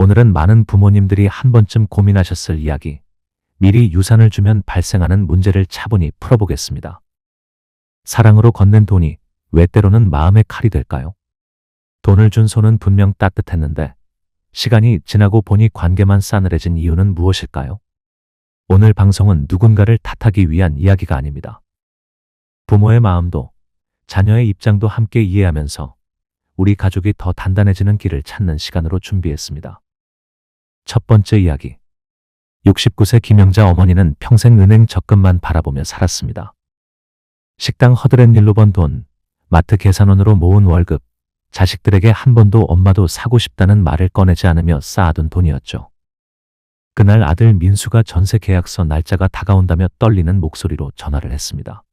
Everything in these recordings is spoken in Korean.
오늘은 많은 부모님들이 한 번쯤 고민하셨을 이야기, 미리 유산을 주면 발생하는 문제를 차분히 풀어보겠습니다. 사랑으로 건넨 돈이 왜 때로는 마음의 칼이 될까요? 돈을 준 손은 분명 따뜻했는데 시간이 지나고 보니 관계만 싸늘해진 이유는 무엇일까요? 오늘 방송은 누군가를 탓하기 위한 이야기가 아닙니다. 부모의 마음도 자녀의 입장도 함께 이해하면서 우리 가족이 더 단단해지는 길을 찾는 시간으로 준비했습니다. 첫 번째 이야기. 69세 김영자 어머니는 평생 은행 적금만 바라보며 살았습니다. 식당 허드렛 일로 번 돈, 마트 계산원으로 모은 월급, 자식들에게 한 번도 엄마도 사고 싶다는 말을 꺼내지 않으며 쌓아둔 돈이었죠. 그날 아들 민수가 전세 계약서 날짜가 다가온다며 떨리는 목소리로 전화를 했습니다.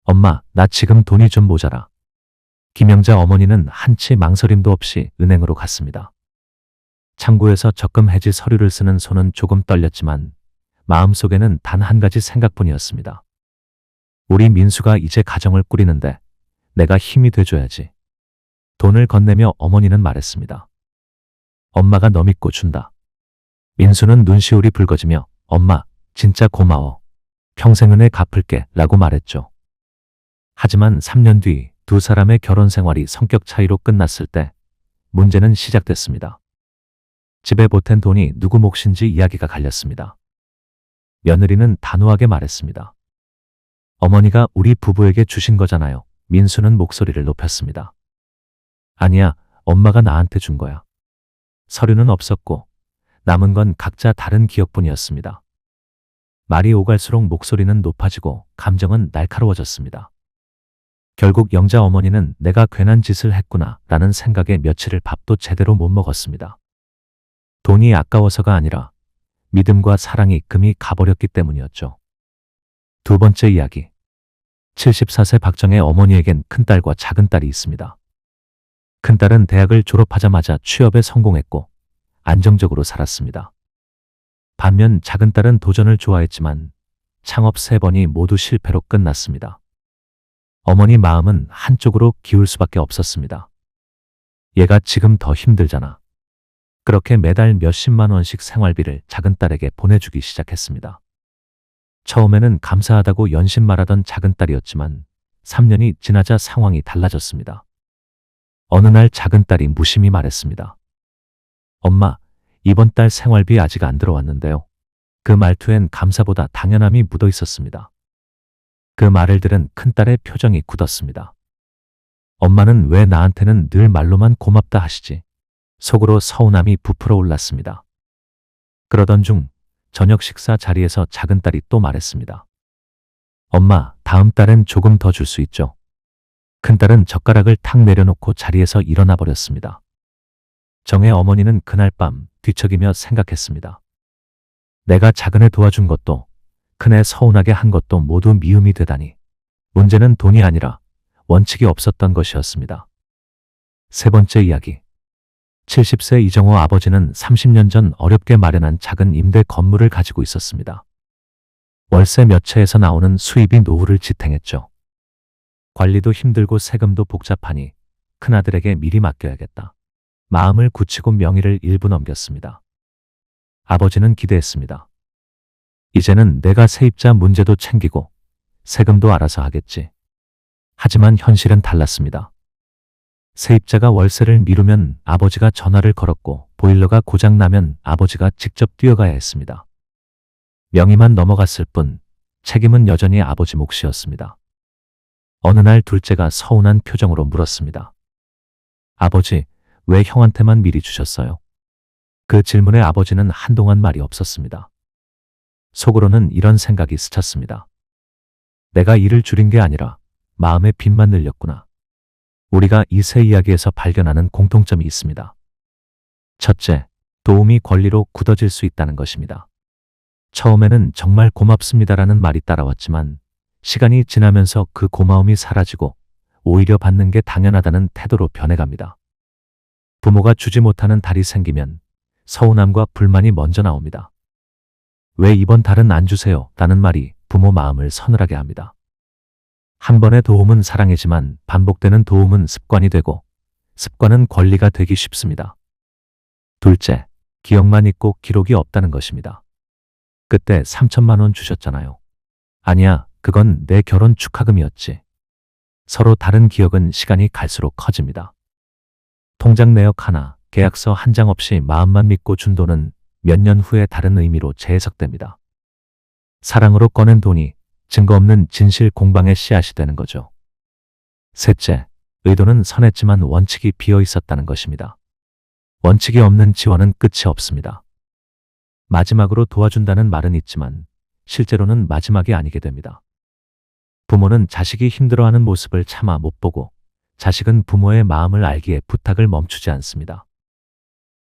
엄마, 나 지금 돈이 좀 모자라. 김영자 어머니는 한치 망설임도 없이 은행으로 갔습니다. 창구에서 적금 해지 서류를 쓰는 손은 조금 떨렸지만 마음속에는 단 한 가지 생각뿐이었습니다. 우리 민수가 이제 가정을 꾸리는데 내가 힘이 돼줘야지. 돈을 건네며 어머니는 말했습니다. 엄마가 너 믿고 준다. 민수는 눈시울이 붉어지며 엄마, 진짜 고마워. 평생 은혜 갚을게 라고 말했죠. 하지만 3년 뒤 두 사람의 결혼 생활이 성격 차이로 끝났을 때 문제는 시작됐습니다. 집에 보탠 돈이 누구 몫인지 이야기가 갈렸습니다. 며느리는 단호하게 말했습니다. 어머니가 우리 부부에게 주신 거잖아요. 민수는 목소리를 높였습니다. 아니야, 엄마가 나한테 준 거야. 서류는 없었고 남은 건 각자 다른 기억뿐이었습니다. 말이 오갈수록 목소리는 높아지고 감정은 날카로워졌습니다. 결국 영자 어머니는 내가 괜한 짓을 했구나 라는 생각에 며칠을 밥도 제대로 못 먹었습니다. 돈이 아까워서가 아니라 믿음과 사랑이 금이 가버렸기 때문이었죠. 두 번째 이야기. 74세 박정의 어머니에겐 큰딸과 작은딸이 있습니다. 큰딸은 대학을 졸업하자마자 취업에 성공했고 안정적으로 살았습니다. 반면 작은딸은 도전을 좋아했지만 창업 3번이 모두 실패로 끝났습니다. 어머니 마음은 한쪽으로 기울 수밖에 없었습니다. 얘가 지금 더 힘들잖아. 그렇게 매달 몇십만 원씩 생활비를 작은딸에게 보내주기 시작했습니다. 처음에는 감사하다고 연신 말하던 작은딸이었지만 3년이 지나자 상황이 달라졌습니다. 어느 날 작은딸이 무심히 말했습니다. 엄마, 이번 달 생활비 아직 안 들어왔는데요. 그 말투엔 감사보다 당연함이 묻어 있었습니다. 그 말을 들은 큰딸의 표정이 굳었습니다. 엄마는 왜 나한테는 늘 말로만 고맙다 하시지? 속으로 서운함이 부풀어 올랐습니다. 그러던 중 저녁 식사 자리에서 작은딸이 또 말했습니다. 엄마, 다음 달엔 조금 더 줄 수 있죠? 큰딸은 젓가락을 탁 내려놓고 자리에서 일어나 버렸습니다. 정의 어머니는 그날 밤 뒤척이며 생각했습니다. 내가 작은애 도와준 것도 큰애 서운하게 한 것도 모두 미움이 되다니. 문제는 돈이 아니라 원칙이 없었던 것이었습니다. 세 번째 이야기. 70세 이정호 아버지는 30년 전 어렵게 마련한 작은 임대 건물을 가지고 있었습니다. 월세 몇 채에서 나오는 수입이 노후를 지탱했죠. 관리도 힘들고 세금도 복잡하니 큰아들에게 미리 맡겨야겠다. 마음을 굳히고 명의를 일부 넘겼습니다. 아버지는 기대했습니다. 이제는 내가 세입자 문제도 챙기고 세금도 알아서 하겠지. 하지만 현실은 달랐습니다. 세입자가 월세를 미루면 아버지가 전화를 걸었고 보일러가 고장나면 아버지가 직접 뛰어가야 했습니다. 명의만 넘어갔을 뿐 책임은 여전히 아버지 몫이었습니다. 어느 날 둘째가 서운한 표정으로 물었습니다. 아버지, 왜 형한테만 미리 주셨어요? 그 질문에 아버지는 한동안 말이 없었습니다. 속으로는 이런 생각이 스쳤습니다. 내가 일을 줄인 게 아니라 마음의 빚만 늘렸구나. 우리가 이 세 이야기에서 발견하는 공통점이 있습니다. 첫째, 도움이 권리로 굳어질 수 있다는 것입니다. 처음에는 정말 고맙습니다라는 말이 따라왔지만 시간이 지나면서 그 고마움이 사라지고 오히려 받는 게 당연하다는 태도로 변해갑니다. 부모가 주지 못하는 달이 생기면 서운함과 불만이 먼저 나옵니다. 왜 이번 달은 안 주세요? 라는 말이 부모 마음을 서늘하게 합니다. 한 번의 도움은 사랑이지만 반복되는 도움은 습관이 되고 습관은 권리가 되기 쉽습니다. 둘째, 기억만 있고 기록이 없다는 것입니다. 그때 3천만 원 주셨잖아요. 아니야, 그건 내 결혼 축하금이었지. 서로 다른 기억은 시간이 갈수록 커집니다. 통장 내역 하나, 계약서 한 장 없이 마음만 믿고 준 돈은 몇 년 후에 다른 의미로 재해석됩니다. 사랑으로 꺼낸 돈이 증거 없는 진실 공방의 씨앗이 되는 거죠. 셋째, 의도는 선했지만 원칙이 비어 있었다는 것입니다. 원칙이 없는 지원은 끝이 없습니다. 마지막으로 도와준다는 말은 있지만 실제로는 마지막이 아니게 됩니다. 부모는 자식이 힘들어하는 모습을 차마 못 보고 자식은 부모의 마음을 알기에 부탁을 멈추지 않습니다.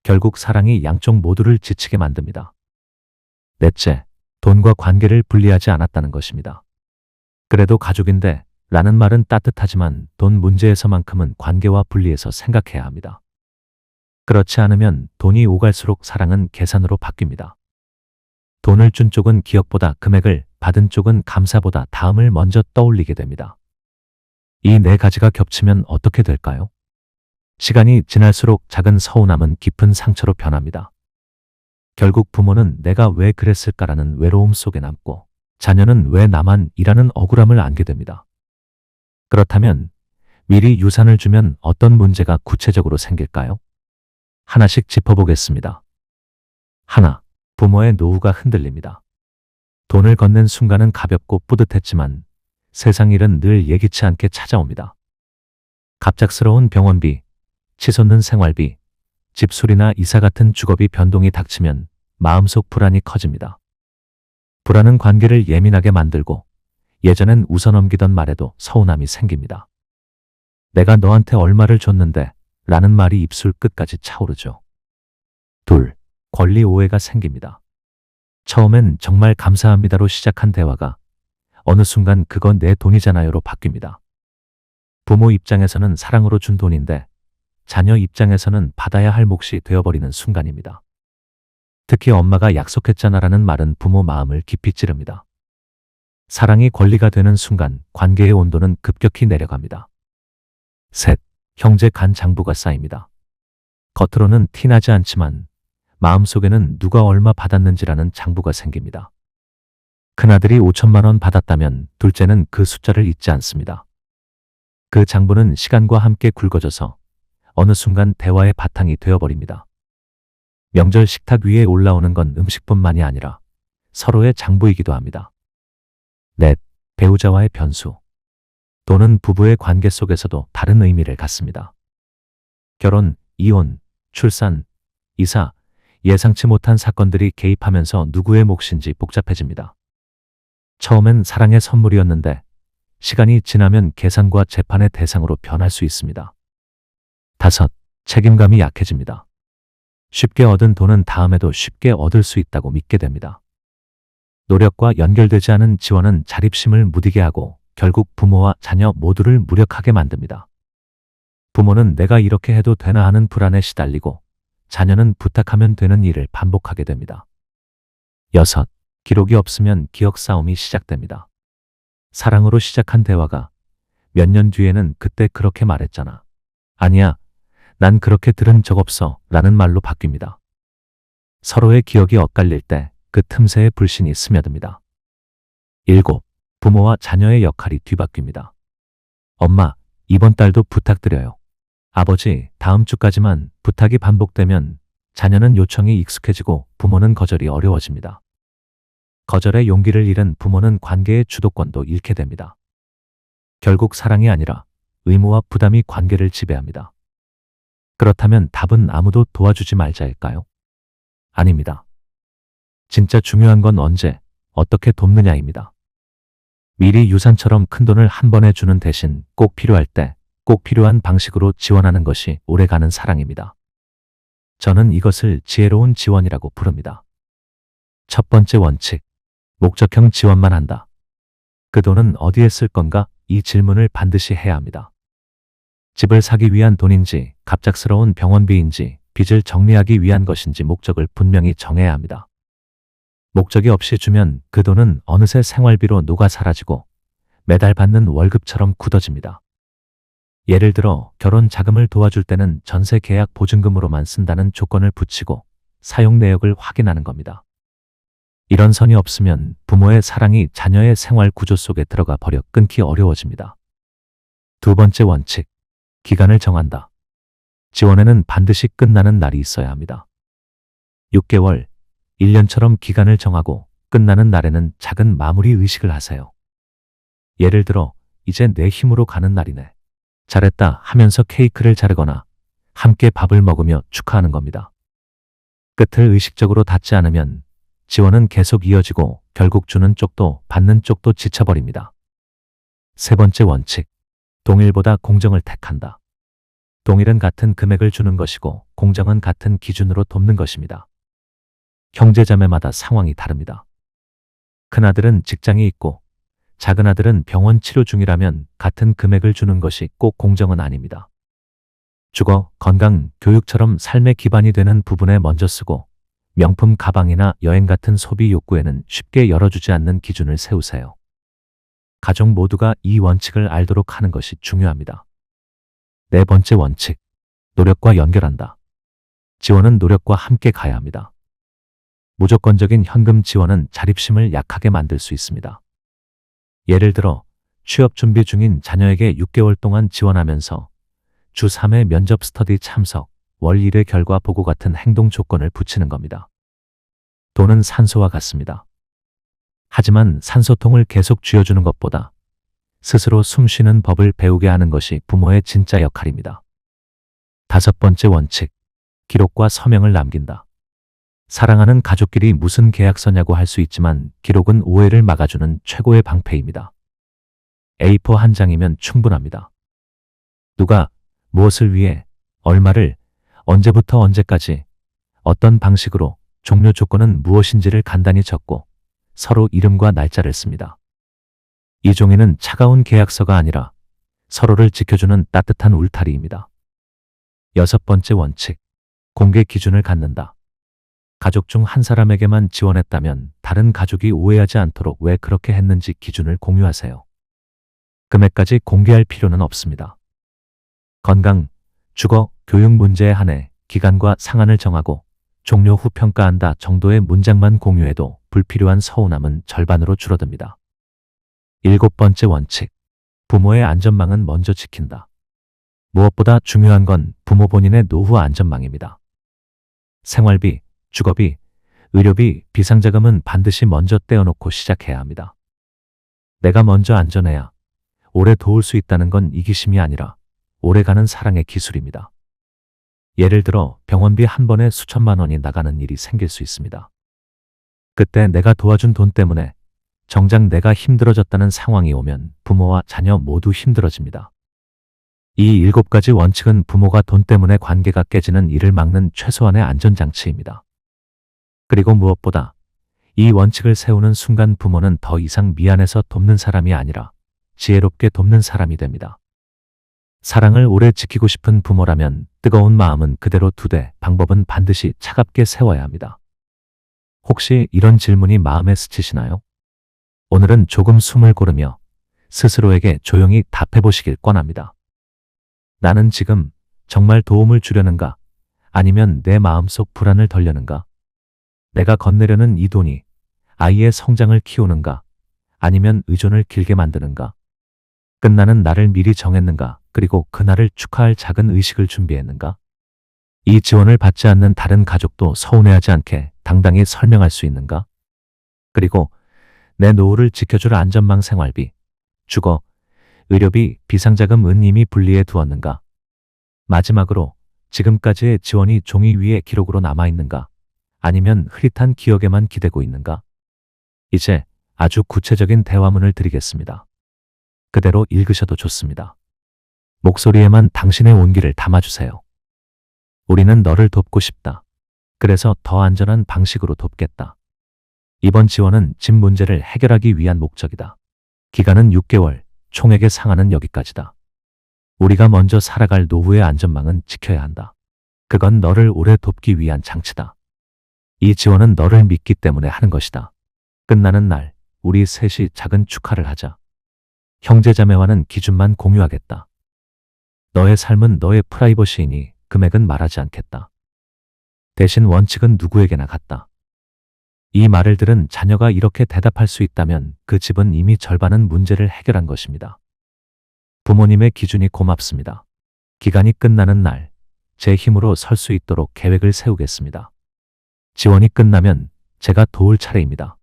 결국 사랑이 양쪽 모두를 지치게 만듭니다. 넷째, 돈과 관계를 분리하지 않았다는 것입니다. 그래도 가족인데 라는 말은 따뜻하지만 돈 문제에서만큼은 관계와 분리해서 생각해야 합니다. 그렇지 않으면 돈이 오갈수록 사랑은 계산으로 바뀝니다. 돈을 준 쪽은 기억보다 금액을, 받은 쪽은 감사보다 다음을 먼저 떠올리게 됩니다. 이 네 가지가 겹치면 어떻게 될까요? 시간이 지날수록 작은 서운함은 깊은 상처로 변합니다. 결국 부모는 내가 왜 그랬을까라는 외로움 속에 남고 자녀는 왜 나만 이라는 억울함을 안게 됩니다. 그렇다면 미리 유산을 주면 어떤 문제가 구체적으로 생길까요? 하나씩 짚어보겠습니다. 하나, 부모의 노후가 흔들립니다. 돈을 건넨 순간은 가볍고 뿌듯했지만 세상 일은 늘 예기치 않게 찾아옵니다. 갑작스러운 병원비, 치솟는 생활비, 집수리나 이사 같은 주거비 변동이 닥치면 마음속 불안이 커집니다. 불안은 관계를 예민하게 만들고 예전엔 웃어넘기던 말에도 서운함이 생깁니다. 내가 너한테 얼마를 줬는데 라는 말이 입술 끝까지 차오르죠. 둘, 권리 오해가 생깁니다. 처음엔 정말 감사합니다로 시작한 대화가 어느 순간 그건 내 돈이잖아요로 바뀝니다. 부모 입장에서는 사랑으로 준 돈인데 자녀 입장에서는 받아야 할 몫이 되어버리는 순간입니다. 특히 엄마가 약속했잖아라는 말은 부모 마음을 깊이 찌릅니다. 사랑이 권리가 되는 순간 관계의 온도는 급격히 내려갑니다. 셋, 형제 간 장부가 쌓입니다. 겉으로는 티나지 않지만 마음속에는 누가 얼마 받았는지라는 장부가 생깁니다. 큰아들이 5천만 원 받았다면 둘째는 그 숫자를 잊지 않습니다. 그 장부는 시간과 함께 굵어져서 어느 순간 대화의 바탕이 되어버립니다. 명절 식탁 위에 올라오는 건 음식뿐만이 아니라 서로의 장부이기도 합니다. 넷, 배우자와의 변수. 돈은 부부의 관계 속에서도 다른 의미를 갖습니다. 결혼, 이혼, 출산, 이사, 예상치 못한 사건들이 개입하면서 누구의 몫인지 복잡해집니다. 처음엔 사랑의 선물이었는데 시간이 지나면 계산과 재판의 대상으로 변할 수 있습니다. 다섯, 책임감이 약해집니다. 쉽게 얻은 돈은 다음에도 쉽게 얻을 수 있다고 믿게 됩니다. 노력과 연결되지 않은 지원은 자립심을 무디게 하고 결국 부모와 자녀 모두를 무력하게 만듭니다. 부모는 내가 이렇게 해도 되나 하는 불안에 시달리고 자녀는 부탁하면 되는 일을 반복하게 됩니다. 여섯, 기록이 없으면 기억 싸움이 시작됩니다. 사랑으로 시작한 대화가 몇 년 뒤에는 그때 그렇게 말했잖아. 아니야, 난 그렇게 들은 적 없어 라는 말로 바뀝니다. 서로의 기억이 엇갈릴 때 그 틈새에 불신이 스며듭니다. 일곱, 부모와 자녀의 역할이 뒤바뀝니다. 엄마, 이번 달도 부탁드려요. 아버지, 다음 주까지만. 부탁이 반복되면 자녀는 요청이 익숙해지고 부모는 거절이 어려워집니다. 거절의 용기를 잃은 부모는 관계의 주도권도 잃게 됩니다. 결국 사랑이 아니라 의무와 부담이 관계를 지배합니다. 그렇다면 답은 아무도 도와주지 말자일까요? 아닙니다. 진짜 중요한 건 언제, 어떻게 돕느냐입니다. 미리 유산처럼 큰 돈을 한 번에 주는 대신 꼭 필요할 때, 꼭 필요한 방식으로 지원하는 것이 오래가는 사랑입니다. 저는 이것을 지혜로운 지원이라고 부릅니다. 첫 번째 원칙, 목적형 지원만 한다. 그 돈은 어디에 쓸 건가? 이 질문을 반드시 해야 합니다. 집을 사기 위한 돈인지, 갑작스러운 병원비인지, 빚을 정리하기 위한 것인지 목적을 분명히 정해야 합니다. 목적이 없이 주면 그 돈은 어느새 생활비로 녹아 사라지고 매달 받는 월급처럼 굳어집니다. 예를 들어 결혼 자금을 도와줄 때는 전세 계약 보증금으로만 쓴다는 조건을 붙이고 사용 내역을 확인하는 겁니다. 이런 선이 없으면 부모의 사랑이 자녀의 생활 구조 속에 들어가 버려 끊기 어려워집니다. 두 번째 원칙, 기간을 정한다. 지원에는 반드시 끝나는 날이 있어야 합니다. 6개월, 1년처럼 기간을 정하고 끝나는 날에는 작은 마무리 의식을 하세요. 예를 들어 이제 내 힘으로 가는 날이네. 잘했다 하면서 케이크를 자르거나 함께 밥을 먹으며 축하하는 겁니다. 끝을 의식적으로 닫지 않으면 지원은 계속 이어지고 결국 주는 쪽도 받는 쪽도 지쳐버립니다. 세 번째 원칙, 동일보다 공정을 택한다. 동일은 같은 금액을 주는 것이고 공정은 같은 기준으로 돕는 것입니다. 형제자매마다 상황이 다릅니다. 큰아들은 직장이 있고 작은아들은 병원 치료 중이라면 같은 금액을 주는 것이 꼭 공정은 아닙니다. 주거, 건강, 교육처럼 삶의 기반이 되는 부분에 먼저 쓰고 명품 가방이나 여행 같은 소비 욕구에는 쉽게 열어주지 않는 기준을 세우세요. 가족 모두가 이 원칙을 알도록 하는 것이 중요합니다. 네 번째 원칙, 노력과 연결한다. 지원은 노력과 함께 가야 합니다. 무조건적인 현금 지원은 자립심을 약하게 만들 수 있습니다. 예를 들어 취업 준비 중인 자녀에게 6개월 동안 지원하면서 주 3회 면접 스터디 참석, 월 1회 결과 보고 같은 행동 조건을 붙이는 겁니다. 돈은 산소와 같습니다. 하지만 산소통을 계속 쥐어주는 것보다 스스로 숨 쉬는 법을 배우게 하는 것이 부모의 진짜 역할입니다. 다섯 번째 원칙, 기록과 서명을 남긴다. 사랑하는 가족끼리 무슨 계약서냐고 할 수 있지만 기록은 오해를 막아주는 최고의 방패입니다. A4 한 장이면 충분합니다. 누가 무엇을 위해, 얼마를, 언제부터 언제까지, 어떤 방식으로, 종료 조건은 무엇인지를 간단히 적고 서로 이름과 날짜를 씁니다. 이 종이는 차가운 계약서가 아니라 서로를 지켜주는 따뜻한 울타리입니다. 여섯 번째 원칙, 공개 기준을 갖는다. 가족 중 한 사람에게만 지원했다면 다른 가족이 오해하지 않도록 왜 그렇게 했는지 기준을 공유하세요. 금액까지 공개할 필요는 없습니다. 건강, 주거, 교육 문제에 한해 기간과 상한을 정하고 종료 후 평가한다 정도의 문장만 공유해도 불필요한 서운함은 절반으로 줄어듭니다. 일곱 번째 원칙, 부모의 안전망은 먼저 지킨다. 무엇보다 중요한 건 부모 본인의 노후 안전망입니다. 생활비, 주거비, 의료비, 비상자금은 반드시 먼저 떼어놓고 시작해야 합니다. 내가 먼저 안전해야 오래 도울 수 있다는 건 이기심이 아니라 오래가는 사랑의 기술입니다. 예를 들어 병원비 한 번에 수천만 원이 나가는 일이 생길 수 있습니다. 그때 내가 도와준 돈 때문에 정작 내가 힘들어졌다는 상황이 오면 부모와 자녀 모두 힘들어집니다. 이 7가지 원칙은 부모가 돈 때문에 관계가 깨지는 일을 막는 최소한의 안전장치입니다. 그리고 무엇보다 이 원칙을 세우는 순간 부모는 더 이상 미안해서 돕는 사람이 아니라 지혜롭게 돕는 사람이 됩니다. 사랑을 오래 지키고 싶은 부모라면 뜨거운 마음은 그대로 두되 방법은 반드시 차갑게 세워야 합니다. 혹시 이런 질문이 마음에 스치시나요? 오늘은 조금 숨을 고르며 스스로에게 조용히 답해보시길 권합니다. 나는 지금 정말 도움을 주려는가? 아니면 내 마음속 불안을 덜려는가? 내가 건네려는 이 돈이 아이의 성장을 키우는가? 아니면 의존을 길게 만드는가? 끝나는 날을 미리 정했는가? 그리고 그날을 축하할 작은 의식을 준비했는가? 이 지원을 받지 않는 다른 가족도 서운해하지 않게 당당히 설명할 수 있는가? 그리고 내 노후를 지켜줄 안전망 생활비, 주거, 의료비, 비상자금은 이미 분리해 두었는가? 마지막으로 지금까지의 지원이 종이 위에 기록으로 남아있는가? 아니면 흐릿한 기억에만 기대고 있는가? 이제 아주 구체적인 대화문을 드리겠습니다. 그대로 읽으셔도 좋습니다. 목소리에만 당신의 온기를 담아주세요. 우리는 너를 돕고 싶다. 그래서 더 안전한 방식으로 돕겠다. 이번 지원은 집 문제를 해결하기 위한 목적이다. 기간은 6개월, 총액의 상한은 여기까지다. 우리가 먼저 살아갈 노후의 안전망은 지켜야 한다. 그건 너를 오래 돕기 위한 장치다. 이 지원은 너를 믿기 때문에 하는 것이다. 끝나는 날 우리 셋이 작은 축하를 하자. 형제자매와는 기준만 공유하겠다. 너의 삶은 너의 프라이버시이니 금액은 말하지 않겠다. 대신 원칙은 누구에게나 같다. 이 말을 들은 자녀가 이렇게 대답할 수 있다면 그 집은 이미 절반은 문제를 해결한 것입니다. 부모님의 기준이 고맙습니다. 기간이 끝나는 날, 제 힘으로 설 수 있도록 계획을 세우겠습니다. 지원이 끝나면 제가 도울 차례입니다.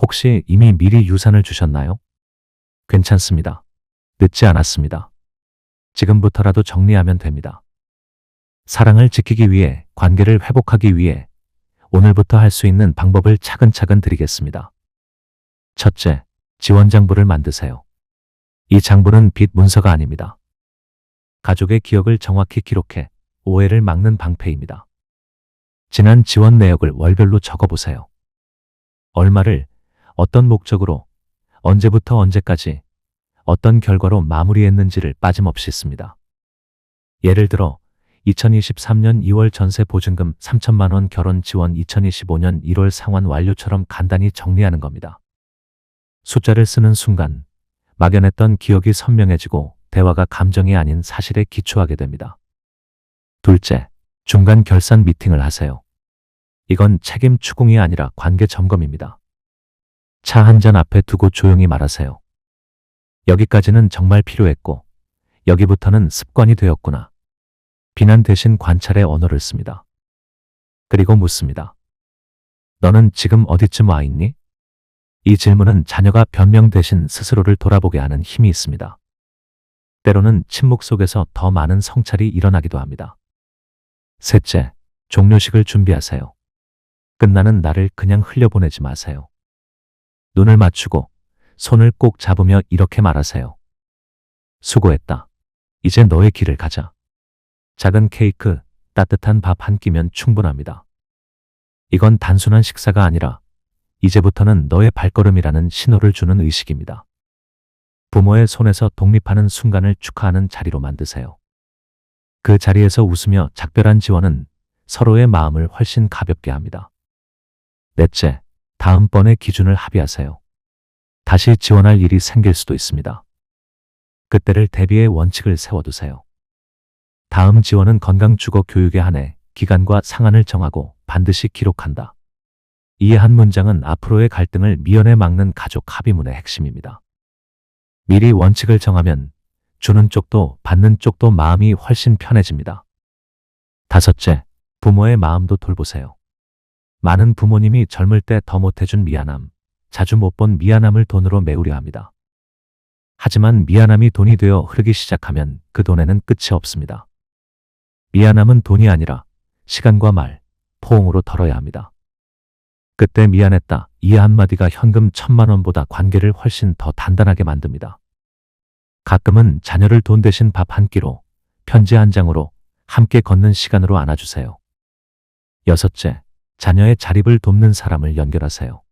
혹시 이미 미리 유산을 주셨나요? 괜찮습니다. 늦지 않았습니다. 지금부터라도 정리하면 됩니다. 사랑을 지키기 위해, 관계를 회복하기 위해 오늘부터 할 수 있는 방법을 차근차근 드리겠습니다. 첫째, 지원 장부를 만드세요. 이 장부는 빚 문서가 아닙니다. 가족의 기억을 정확히 기록해 오해를 막는 방패입니다. 지난 지원 내역을 월별로 적어보세요. 얼마를, 어떤 목적으로, 언제부터 언제까지, 어떤 결과로 마무리했는지를 빠짐없이 씁니다. 예를 들어 2023년 2월 전세 보증금 3천만 원 결혼 지원 2025년 1월 상환 완료처럼 간단히 정리하는 겁니다. 숫자를 쓰는 순간 막연했던 기억이 선명해지고 대화가 감정이 아닌 사실에 기초하게 됩니다. 둘째, 중간 결산 미팅을 하세요. 이건 책임 추궁이 아니라 관계 점검입니다. 차 한 잔 앞에 두고 조용히 말하세요. 여기까지는 정말 필요했고 여기부터는 습관이 되었구나. 비난 대신 관찰의 언어를 씁니다. 그리고 묻습니다. 너는 지금 어디쯤 와 있니? 이 질문은 자녀가 변명 대신 스스로를 돌아보게 하는 힘이 있습니다. 때로는 침묵 속에서 더 많은 성찰이 일어나기도 합니다. 셋째, 종료식을 준비하세요. 끝나는 날을 그냥 흘려보내지 마세요. 눈을 맞추고 손을 꼭 잡으며 이렇게 말하세요. 수고했다. 이제 너의 길을 가자. 작은 케이크, 따뜻한 밥 한 끼면 충분합니다. 이건 단순한 식사가 아니라 이제부터는 너의 발걸음이라는 신호를 주는 의식입니다. 부모의 손에서 독립하는 순간을 축하하는 자리로 만드세요. 그 자리에서 웃으며 작별한 지원은 서로의 마음을 훨씬 가볍게 합니다. 넷째, 다음번의 기준을 합의하세요. 다시 지원할 일이 생길 수도 있습니다. 그때를 대비해 원칙을 세워두세요. 다음 지원은 건강주거 교육에 한해 기간과 상한을 정하고 반드시 기록한다. 이 한 문장은 앞으로의 갈등을 미연에 막는 가족 합의문의 핵심입니다. 미리 원칙을 정하면 주는 쪽도 받는 쪽도 마음이 훨씬 편해집니다. 다섯째, 부모의 마음도 돌보세요. 많은 부모님이 젊을 때 더 못해준 미안함, 자주 못 본 미안함을 돈으로 메우려 합니다. 하지만 미안함이 돈이 되어 흐르기 시작하면 그 돈에는 끝이 없습니다. 미안함은 돈이 아니라 시간과 말, 포옹으로 덜어야 합니다. 그때 미안했다, 이 한마디가 현금 1,000만 원보다 관계를 훨씬 더 단단하게 만듭니다. 가끔은 자녀를 돈 대신 밥 한 끼로, 편지 한 장으로, 함께 걷는 시간으로 안아주세요. 여섯째, 자녀의 자립을 돕는 사람을 연결하세요.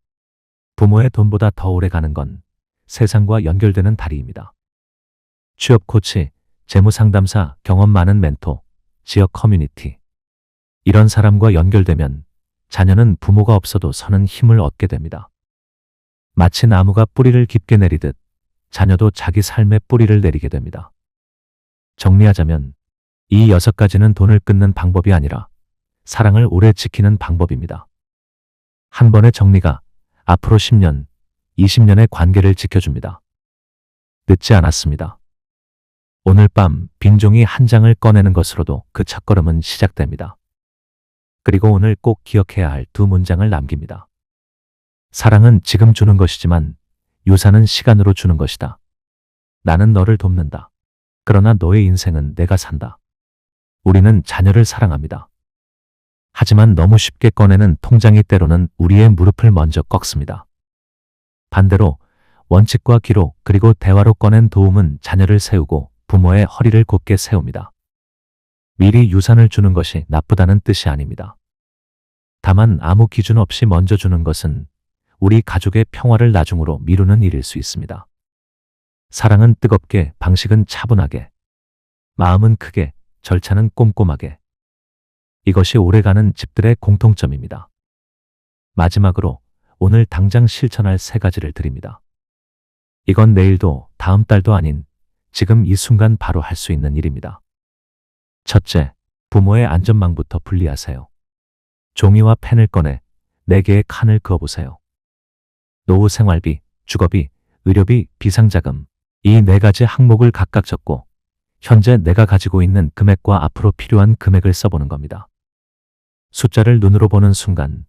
부모의 돈보다 더 오래 가는 건 세상과 연결되는 다리입니다. 취업 코치, 재무 상담사, 경험 많은 멘토, 지역 커뮤니티. 이런 사람과 연결되면 자녀는 부모가 없어도 서는 힘을 얻게 됩니다. 마치 나무가 뿌리를 깊게 내리듯 자녀도 자기 삶의 뿌리를 내리게 됩니다. 정리하자면 이 6가지는 돈을 끊는 방법이 아니라 사랑을 오래 지키는 방법입니다. 한 번의 정리가 앞으로 10년, 20년의 관계를 지켜줍니다. 늦지 않았습니다. 오늘 밤 빈 종이 한 장을 꺼내는 것으로도 그 첫걸음은 시작됩니다. 그리고 오늘 꼭 기억해야 할 2문장을 남깁니다. 사랑은 지금 주는 것이지만 유산은 시간으로 주는 것이다. 나는 너를 돕는다. 그러나 너의 인생은 내가 산다. 우리는 자녀를 사랑합니다. 하지만 너무 쉽게 꺼내는 통장이 때로는 우리의 무릎을 먼저 꺾습니다. 반대로 원칙과 기록 그리고 대화로 꺼낸 도움은 자녀를 세우고 부모의 허리를 곧게 세웁니다. 미리 유산을 주는 것이 나쁘다는 뜻이 아닙니다. 다만 아무 기준 없이 먼저 주는 것은 우리 가족의 평화를 나중으로 미루는 일일 수 있습니다. 사랑은 뜨겁게, 방식은 차분하게, 마음은 크게, 절차는 꼼꼼하게. 이것이 오래가는 집들의 공통점입니다. 마지막으로 오늘 당장 실천할 3가지를 드립니다. 이건 내일도 다음 달도 아닌 지금 이 순간 바로 할 수 있는 일입니다. 첫째, 부모의 안전망부터 분리하세요. 종이와 펜을 꺼내 4개의 칸을 그어보세요. 노후 생활비, 주거비, 의료비, 비상자금, 이 4가지 항목을 각각 적고 현재 내가 가지고 있는 금액과 앞으로 필요한 금액을 써보는 겁니다. 숫자를 눈으로 보는 순간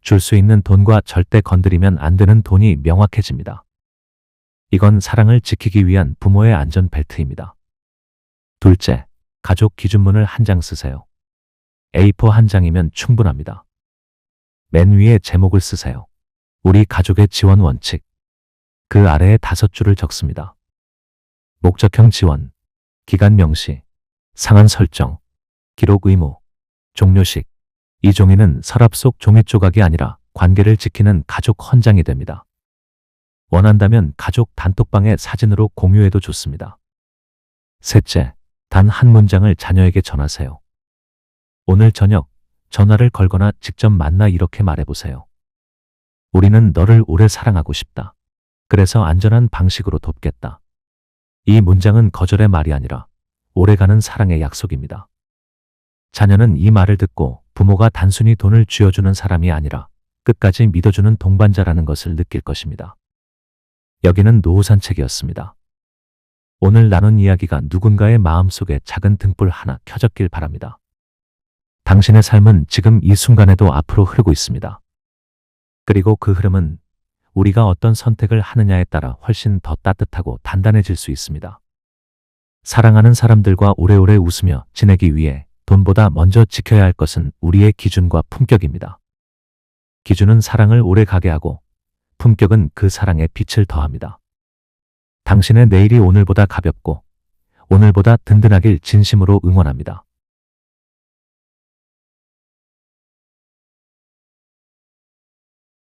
줄 수 있는 돈과 절대 건드리면 안 되는 돈이 명확해집니다. 이건 사랑을 지키기 위한 부모의 안전 벨트입니다. 둘째, 가족 기준문을 한 장 쓰세요. A4 한 장이면 충분합니다. 맨 위에 제목을 쓰세요. 우리 가족의 지원 원칙. 그 아래에 5줄을 적습니다. 목적형 지원, 기간 명시, 상한 설정, 기록 의무, 종료식. 이 종이는 서랍 속 종이 조각이 아니라 관계를 지키는 가족 헌장이 됩니다. 원한다면 가족 단톡방에 사진으로 공유해도 좋습니다. 셋째, 단 한 문장을 자녀에게 전하세요. 오늘 저녁 전화를 걸거나 직접 만나 이렇게 말해보세요. 우리는 너를 오래 사랑하고 싶다. 그래서 안전한 방식으로 돕겠다. 이 문장은 거절의 말이 아니라 오래가는 사랑의 약속입니다. 자녀는 이 말을 듣고 부모가 단순히 돈을 쥐어주는 사람이 아니라 끝까지 믿어주는 동반자라는 것을 느낄 것입니다. 여기는 노후 산책이었습니다. 오늘 나눈 이야기가 누군가의 마음속에 작은 등불 하나 켜졌길 바랍니다. 당신의 삶은 지금 이 순간에도 앞으로 흐르고 있습니다. 그리고 그 흐름은 우리가 어떤 선택을 하느냐에 따라 훨씬 더 따뜻하고 단단해질 수 있습니다. 사랑하는 사람들과 오래오래 웃으며 지내기 위해 돈보다 먼저 지켜야 할 것은 우리의 기준과 품격입니다. 기준은 사랑을 오래 가게 하고 품격은 그 사랑에 빛을 더합니다. 당신의 내일이 오늘보다 가볍고 오늘보다 든든하길 진심으로 응원합니다.